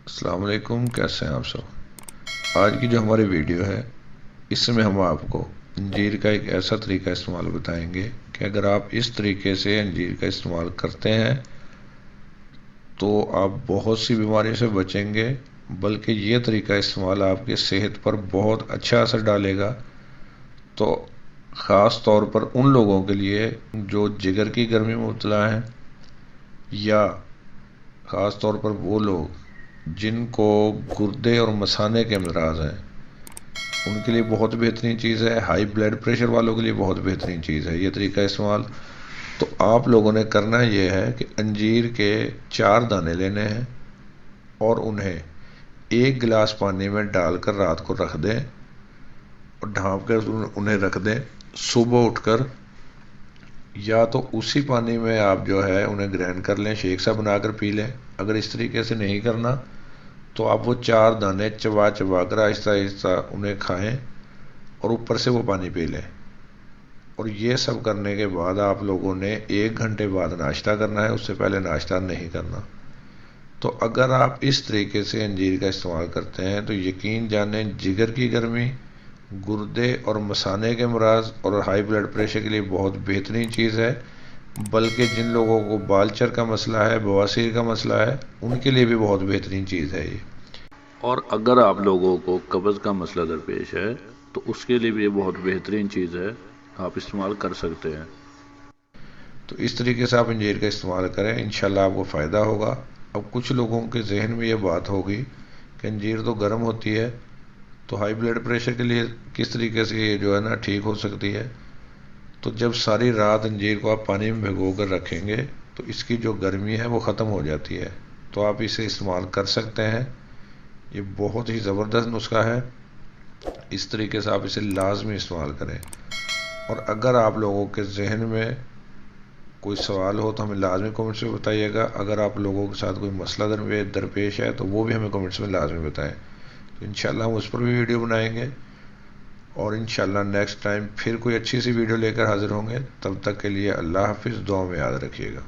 السلام علیکم، کیسے ہیں آپ سب؟ آج کی جو ہماری ویڈیو ہے اس میں ہم آپ کو انجیر کا ایک ایسا طریقہ استعمال بتائیں گے کہ اگر آپ اس طریقے سے انجیر کا استعمال کرتے ہیں تو آپ بہت سی بیماریوں سے بچیں گے، بلکہ یہ طریقہ استعمال آپ کے صحت پر بہت اچھا اثر ڈالے گا۔ تو خاص طور پر ان لوگوں کے لیے جو جگر کی گرمی میں مبتلا ہیں، یا خاص طور پر وہ لوگ جن کو گردے اور مثانے کے امراض ہیں، ان کے لیے بہت بہترین چیز ہے۔ ہائی بلڈ پریشر والوں کے لیے بہت بہترین چیز ہے یہ طریقہ استعمال۔ تو آپ لوگوں نے کرنا یہ ہے کہ انجیر کے 4 دانے لینے ہیں اور انہیں 1 گلاس پانی میں ڈال کر رات کو رکھ دیں اور ڈھانپ کر انہیں رکھ دیں۔ صبح اٹھ کر یا تو اسی پانی میں آپ جو ہے انہیں گرینڈ کر لیں، شیک سا بنا کر پی لیں۔ اگر اس طریقے سے نہیں کرنا تو آپ وہ 4 دانے چبا چبا کر آہستہ آہستہ انہیں کھائیں اور اوپر سے وہ پانی پی لیں۔ اور یہ سب کرنے کے بعد آپ لوگوں نے 1 گھنٹے بعد ناشتہ کرنا ہے، اس سے پہلے ناشتہ نہیں کرنا۔ تو اگر آپ اس طریقے سے انجیر کا استعمال کرتے ہیں تو یقین جانیں جگر کی گرمی، گردے اور مثانے کے امراض اور ہائی بلڈ پریشر کے لیے بہت بہترین چیز ہے۔ بلکہ جن لوگوں کو بالچر کا مسئلہ ہے، بواسیر کا مسئلہ ہے، ان کے لیے بھی بہت بہترین چیز ہے یہ۔ اور اگر آپ لوگوں کو قبض کا مسئلہ درپیش ہے تو اس کے لیے بھی یہ بہت بہترین چیز ہے، آپ استعمال کر سکتے ہیں۔ تو اس طریقے سے آپ انجیر کا استعمال کریں، انشاءاللہ آپ کو فائدہ ہوگا۔ اب کچھ لوگوں کے ذہن میں یہ بات ہوگی کہ انجیر تو گرم ہوتی ہے، تو ہائی بلڈ پریشر کے لیے کس طریقے سے یہ جو ہے نا ٹھیک ہو سکتی ہے؟ تو جب ساری رات انجیر کو آپ پانی میں بھگو کر رکھیں گے تو اس کی جو گرمی ہے وہ ختم ہو جاتی ہے، تو آپ اسے استعمال کر سکتے ہیں۔ یہ بہت ہی زبردست نسخہ ہے، اس طریقے سے آپ اسے لازمی استعمال کریں۔ اور اگر آپ لوگوں کے ذہن میں کوئی سوال ہو تو ہمیں لازمی کمنٹس میں بتائیے گا۔ اگر آپ لوگوں کے ساتھ کوئی مسئلہ درپیش ہے تو وہ بھی ہمیں کمنٹس میں لازمی بتائیں، تو انشاءاللہ ہم اس پر بھی ویڈیو بنائیں گے۔ اور انشاءاللہ نیکسٹ ٹائم پھر کوئی اچھی سی ویڈیو لے کر حاضر ہوں گے۔ تب تک کے لیے اللہ حافظ، دعا میں یاد رکھیے گا۔